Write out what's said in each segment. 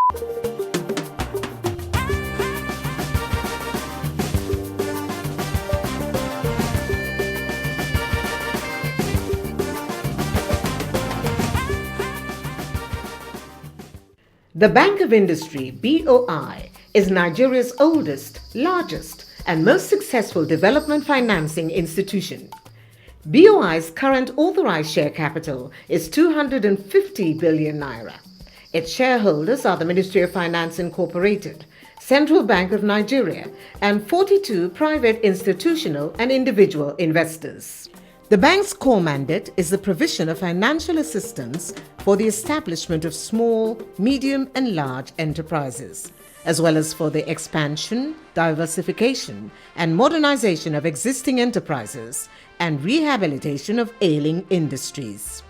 The Bank of Industry, BOI, is Nigeria's oldest, largest, and most successful development financing institution. BOI's current authorized share capital is 250 billion naira. Its shareholders are the Ministry of Finance Incorporated, Central Bank of Nigeria, and 42 private institutional and individual investors. The bank's core mandate is the provision of financial assistance for the establishment of small, medium, and large enterprises, as well as for the expansion, diversification, and modernization of existing enterprises and rehabilitation of ailing industries.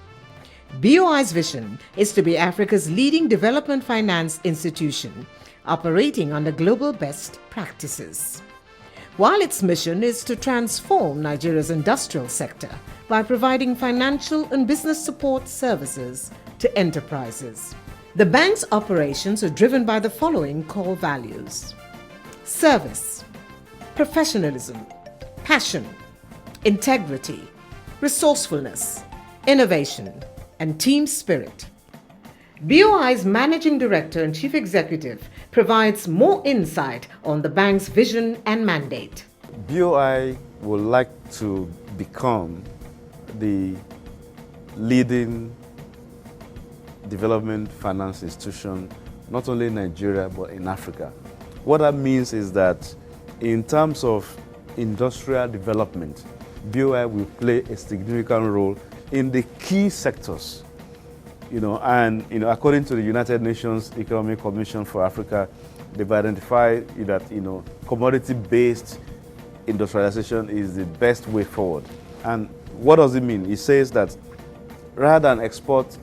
BOI's vision is to be Africa's leading development finance institution, operating under global best practices. While its mission is to transform Nigeria's industrial sector by providing financial and business support services to enterprises. The bank's operations are driven by the following core values: service, professionalism, passion, integrity, resourcefulness, innovation, and team spirit. BOI's Managing Director and Chief Executive provides more insight on the bank's vision and mandate. BOI would like to become the leading development finance institution, not only in Nigeria, but in Africa. What that means is that in terms of industrial development, BOI will play a significant role in the key sectors. According to the United Nations Economic Commission for Africa, they've identified that, commodity-based industrialization is the best way forward. And what does it mean? It says that rather than export,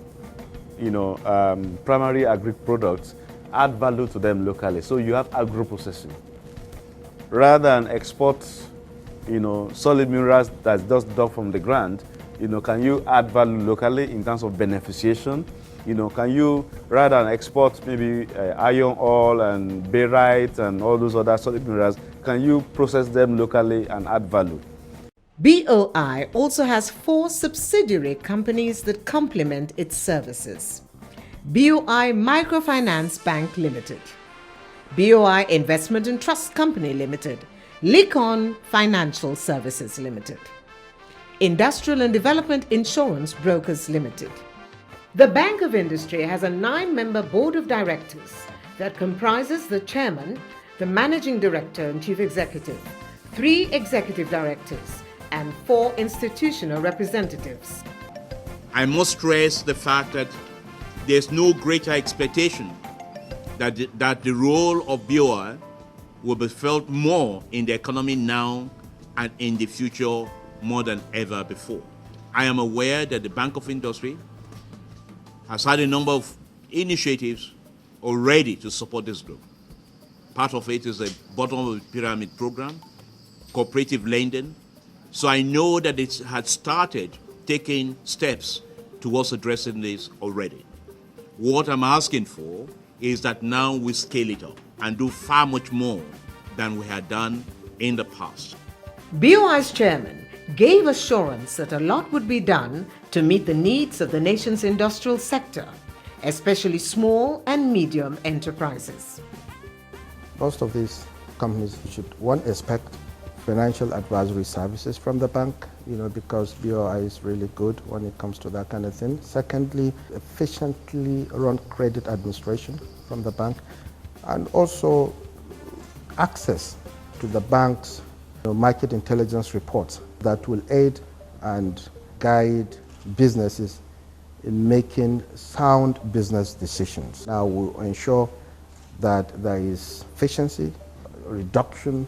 primary agri products, add value to them locally. So you have agro-processing. Rather than export, solid minerals that's just dug from the ground, can you add value locally in terms of beneficiation? Can you, rather than export maybe iron ore and barite and all those other solid minerals, can you process them locally and add value? BOI also has 4 subsidiary companies that complement its services: BOI Microfinance Bank Limited, BOI Investment and Trust Company Limited, Likon Financial Services Limited, Industrial and Development Insurance Brokers Limited. The Bank of Industry has a 9-member board of directors that comprises the chairman, the managing director and chief executive, 3 executive directors, and 4 institutional representatives. I must stress the fact that there's no greater expectation that the role of BOI will be felt more in the economy now and in the future more than ever before. I am aware that the Bank of Industry has had a number of initiatives already to support this group. Part of it is a bottom of the pyramid program, cooperative lending. So I know that it had started taking steps towards addressing this already. What I'm asking for is that now we scale it up and do far much more than we had done in the past. BOI's chairman gave assurance that a lot would be done to meet the needs of the nation's industrial sector, especially small and medium enterprises. Most of these companies should, one, expect financial advisory services from the bank, because BOI is really good when it comes to that kind of thing. Secondly, efficiently run credit administration from the bank, and also access to the bank's market intelligence reports that will aid and guide businesses in making sound business decisions. Now we'll ensure that there is efficiency, reduction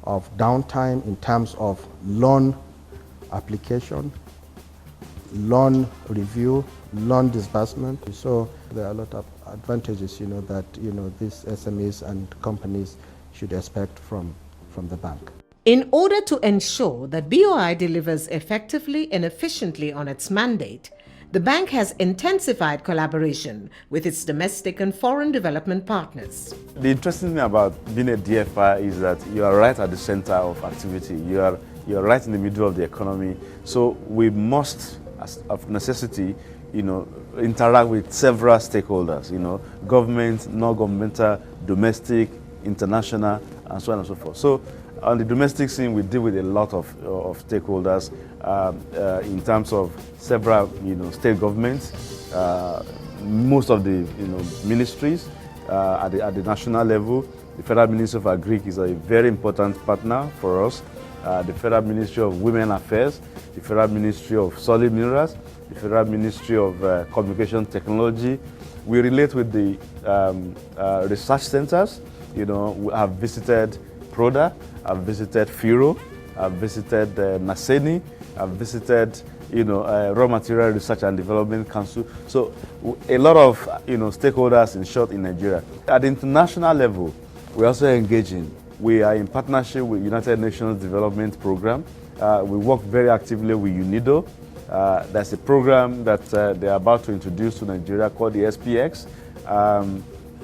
of downtime in terms of loan application, loan review, loan disbursement. So there are a lot of advantages, that these SMEs and companies should expect from the bank. In order to ensure that BOI delivers effectively and efficiently on its mandate, the bank has intensified collaboration with its domestic and foreign development partners. The interesting thing about being a DFI is that you are right at the center of activity. You are right in the middle of the economy. So we must, as of necessity, interact with several stakeholders, government, non-governmental, domestic, international, and so on and so forth. So on the domestic scene, we deal with a lot of stakeholders in terms of several, state governments, most of the, ministries at the national level. The Federal Ministry of Agric is a very important partner for us. The Federal Ministry of Women Affairs, the Federal Ministry of Solid Minerals, the Federal Ministry of Communication Technology. We relate with the research centers. We have visited PRODA, I've visited FIRO, I've visited NASENI, I've visited Raw Material Research and Development Council. So a lot of stakeholders, in short, in Nigeria. At the international level, we're also engaging. We are in partnership with United Nations Development Program. We work very actively with UNIDO. There's a program that they're about to introduce to Nigeria called the SPX,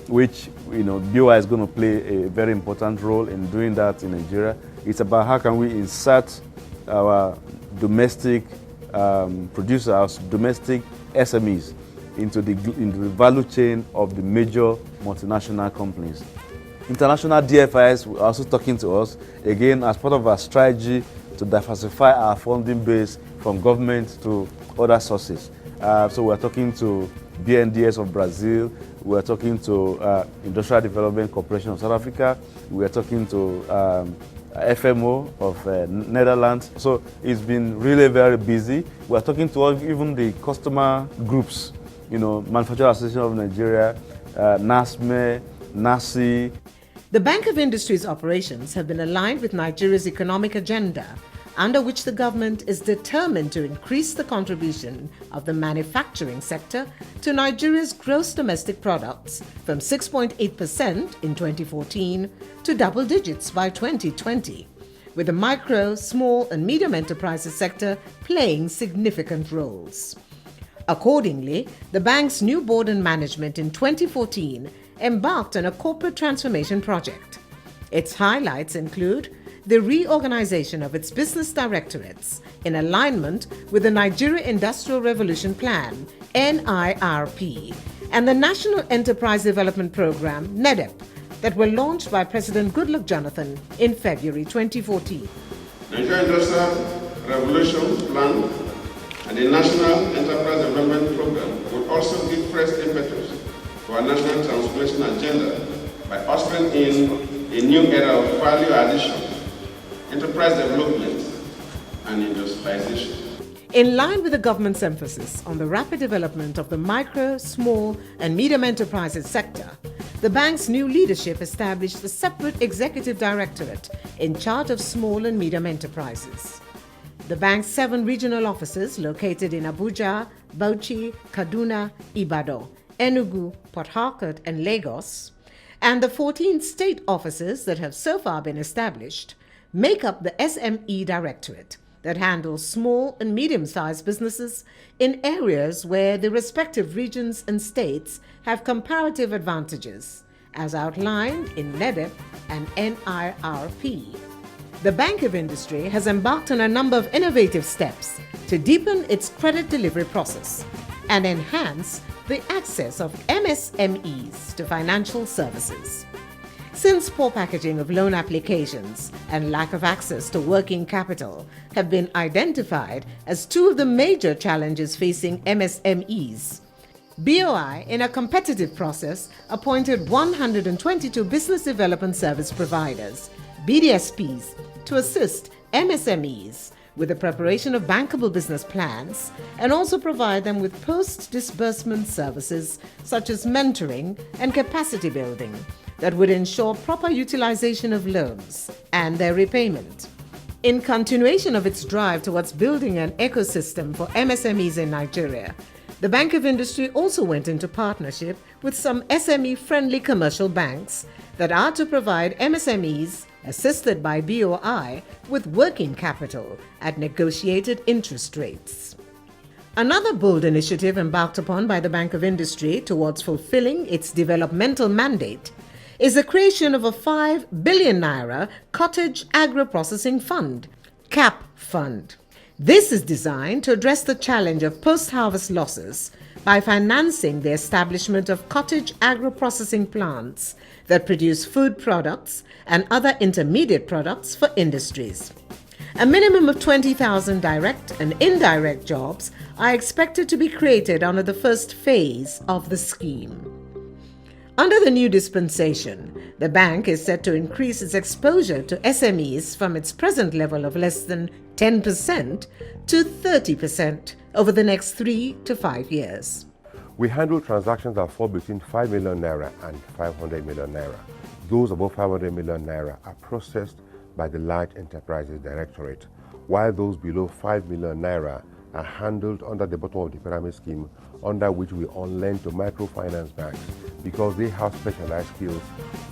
which BOI is going to play a very important role in doing that in Nigeria. It's about how can we insert our domestic producers, domestic SMEs into the value chain of the major multinational companies. International DFIs are also talking to us, again, as part of our strategy to diversify our funding base from government to other sources. So we're talking to BNDES of Brazil, we're talking to Industrial Development Corporation of South Africa, we're talking to FMO of Netherlands. So it's been really very busy. We're talking to even the customer groups, Manufacturing Association of Nigeria, NASME, NASI. The Bank of Industry's operations have been aligned with Nigeria's economic agenda, under which the government is determined to increase the contribution of the manufacturing sector to Nigeria's gross domestic products from 6.8% in 2014 to double digits by 2020, with the micro, small and medium enterprises sector playing significant roles. Accordingly, the bank's new board and management in 2014 embarked on a corporate transformation project. Its highlights include the reorganization of its business directorates in alignment with the Nigeria Industrial Revolution Plan, NIRP, and the National Enterprise Development Program, NEDEP, that were launched by President Goodluck Jonathan in February 2014. Nigeria Industrial Revolution Plan and the National Enterprise Development Program would also give fresh impetus to our national transformation agenda by ushering in a new era of value addition, enterprise development, and industrialization. In line with the government's emphasis on the rapid development of the micro, small, and medium enterprises sector, the bank's new leadership established a separate executive directorate in charge of small and medium enterprises. The bank's 7 regional offices located in Abuja, Bauchi, Kaduna, Ibadan, Enugu, Port Harcourt, and Lagos, and the 14 state offices that have so far been established make up the SME Directorate that handles small and medium-sized businesses in areas where the respective regions and states have comparative advantages, as outlined in NEDEP and NIRP. The Bank of Industry has embarked on a number of innovative steps to deepen its credit delivery process and enhance the access of MSMEs to financial services. Since poor packaging of loan applications and lack of access to working capital have been identified as 2 of the major challenges facing MSMEs, BOI, in a competitive process, appointed 122 business development service providers, BDSPs, to assist MSMEs with the preparation of bankable business plans and also provide them with post-disbursement services such as mentoring and capacity building that would ensure proper utilization of loans and their repayment. In continuation of its drive towards building an ecosystem for MSMEs in Nigeria, the Bank of Industry also went into partnership with some SME-friendly commercial banks that are to provide MSMEs, assisted by BOI, with working capital at negotiated interest rates. Another bold initiative embarked upon by the Bank of Industry towards fulfilling its developmental mandate is the creation of a 5 billion naira Cottage Agro-Processing Fund, CAP Fund. This is designed to address the challenge of post-harvest losses by financing the establishment of cottage agro-processing plants that produce food products and other intermediate products for industries. A minimum of 20,000 direct and indirect jobs are expected to be created under the first phase of the scheme. Under the new dispensation, the bank is set to increase its exposure to SMEs from its present level of less than 10% to 30% over the next 3 to 5 years. We handle transactions that fall between 5 million naira and 500 million naira. Those above 500 million naira are processed by the Large Enterprises Directorate, while those below 5 million naira are handled under the bottom of the pyramid scheme, under which we on-lend to microfinance banks because they have specialized skills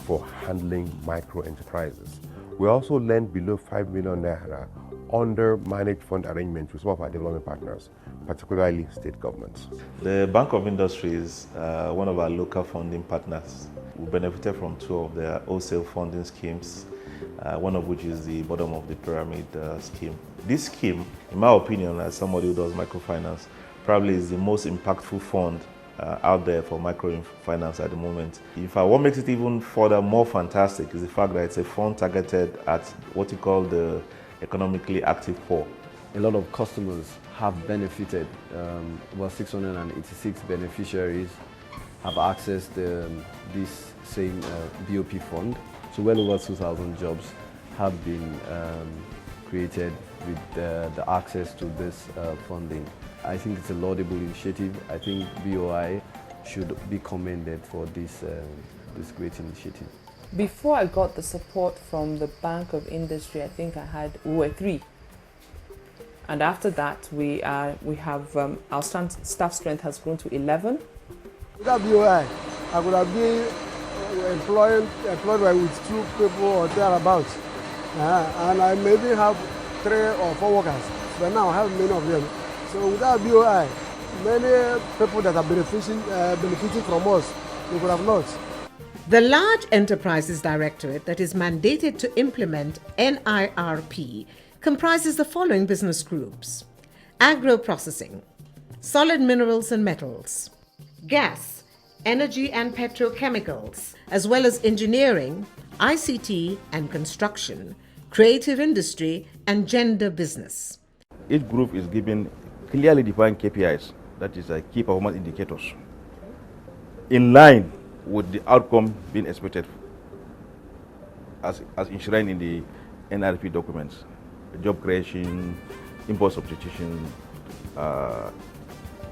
for handling micro enterprises. We also lend below 5 million naira under managed fund arrangements with some of our development partners, particularly state governments. The Bank of Industry is one of our local funding partners. We benefited from 2 of their wholesale funding schemes, one of which is the bottom of the pyramid scheme. This scheme, in my opinion, as somebody who does microfinance, probably is the most impactful fund out there for microfinance at the moment. What makes it even further more fantastic is the fact that it's a fund targeted at what you call the economically active poor. A lot of customers have benefited. About 686 beneficiaries have accessed this same BOP fund. So well over 2,000 jobs have been created with the access to this funding. I think it's a laudable initiative. I think BOI should be commended for this great initiative. Before I got the support from the Bank of Industry, I think we were 3. And after that, we have our staff strength has grown to 11. Without BOI, I could have been employed with 2 people or thereabouts. And I maybe have 3 or 4 workers, but now I have many of them. So without BOI, many people that are benefiting from us, we could have not. The Large Enterprises Directorate that is mandated to implement NIRP comprises the following business groups: agro-processing, solid minerals and metals, gas, energy and petrochemicals, as well as engineering, ICT and construction, creative industry, and gender business. Each group is given clearly defined KPIs, that is key performance indicators, in line with the outcome being expected as enshrined in the NRP documents: job creation, import substitution,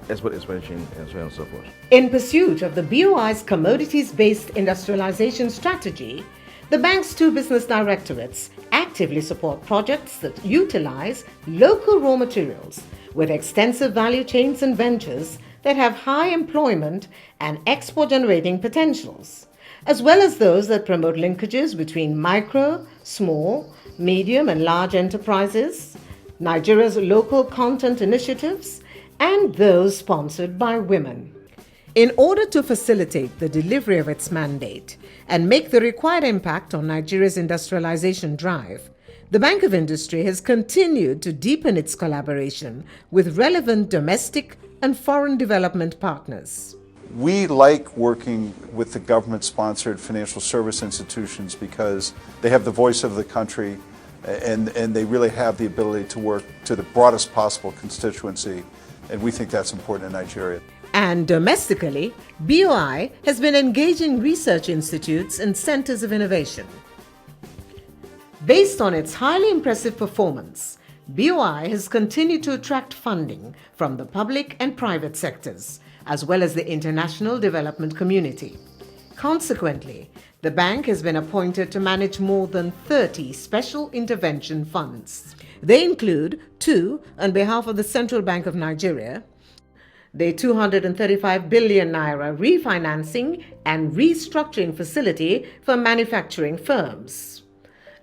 export expansion, and so on and so forth. In pursuit of the BOI's commodities-based industrialization strategy, the bank's 2 business directorates actively support projects that utilize local raw materials with extensive value chains and ventures that have high employment and export-generating potentials, as well as those that promote linkages between micro, small, medium and large enterprises, Nigeria's local content initiatives, and those sponsored by women. In order to facilitate the delivery of its mandate and make the required impact on Nigeria's industrialization drive, the Bank of Industry has continued to deepen its collaboration with relevant domestic and foreign development partners. We like working with the government-sponsored financial service institutions because they have the voice of the country and they really have the ability to work to the broadest possible constituency, and we think that's important in Nigeria. And domestically, BOI has been engaging research institutes and centers of innovation. Based on its highly impressive performance, BOI has continued to attract funding from the public and private sectors, as well as the international development community. Consequently, the bank has been appointed to manage more than 30 special intervention funds. They include 2 on behalf of the Central Bank of Nigeria, the 235 billion naira refinancing and restructuring facility for manufacturing firms,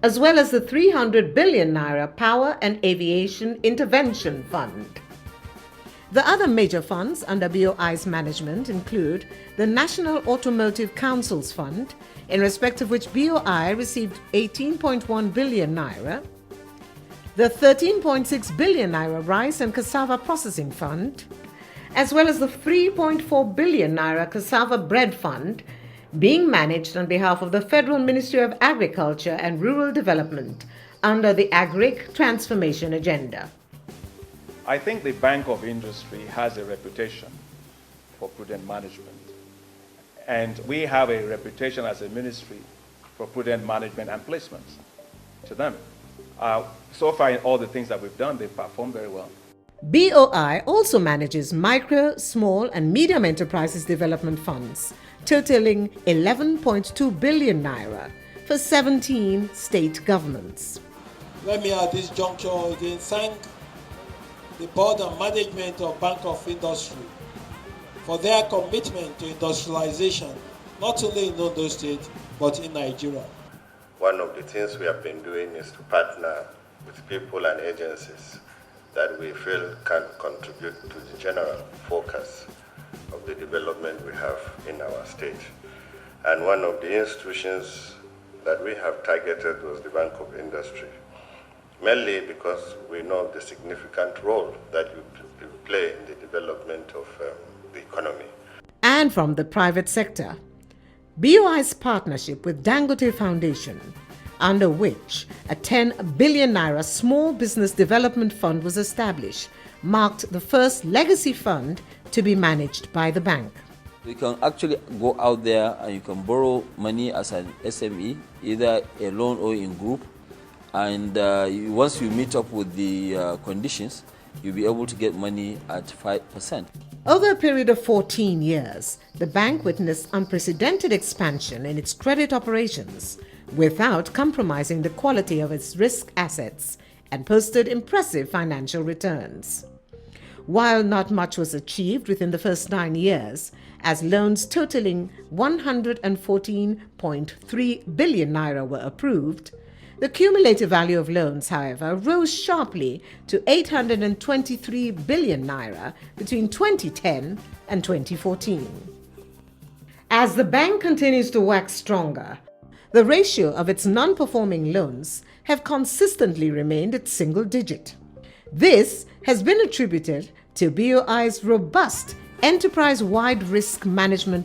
as well as the 300 billion naira Power and Aviation Intervention Fund. The other major funds under BOI's management include the National Automotive Councils Fund, in respect of which BOI received 18.1 billion naira, the 13.6 billion naira Rice and Cassava Processing Fund, as well as the 3.4 billion naira Cassava Bread Fund, being managed on behalf of the Federal Ministry of Agriculture and Rural Development under the Agric Transformation Agenda. I think the Bank of Industry has a reputation for prudent management. And we have a reputation as a ministry for prudent management and placements to them. So far, in all the things that we've done, they've performed very well. BOI also manages micro, small and medium enterprises development funds, totaling 11.2 billion naira for 17 state governments. Let me at this juncture again thank the board and management of Bank of Industry for their commitment to industrialization, not only in Ondo State, but in Nigeria. One of the things we have been doing is to partner with people and agencies that we feel can contribute to the general focus of the development we have in our state. And one of the institutions that we have targeted was the Bank of Industry, mainly because we know the significant role that you play in the development of the economy. And from the private sector, BOI's partnership with Dangote Foundation, under which a 10 billion naira small business development fund was established, marked the first legacy fund to be managed by the bank. You can actually go out there and you can borrow money as an SME, either alone or in group. And once you meet up with the conditions, you'll be able to get money at 5%. Over a period of 14 years, the bank witnessed unprecedented expansion in its credit operations without compromising the quality of its risk assets and posted impressive financial returns. While not much was achieved within the first 9 years, as loans totaling 114.3 billion naira were approved, the cumulative value of loans, however, rose sharply to 823 billion naira between 2010 and 2014. As the bank continues to wax stronger, the ratio of its non-performing loans have consistently remained at single digit. This has been attributed to BOI's robust enterprise-wide risk management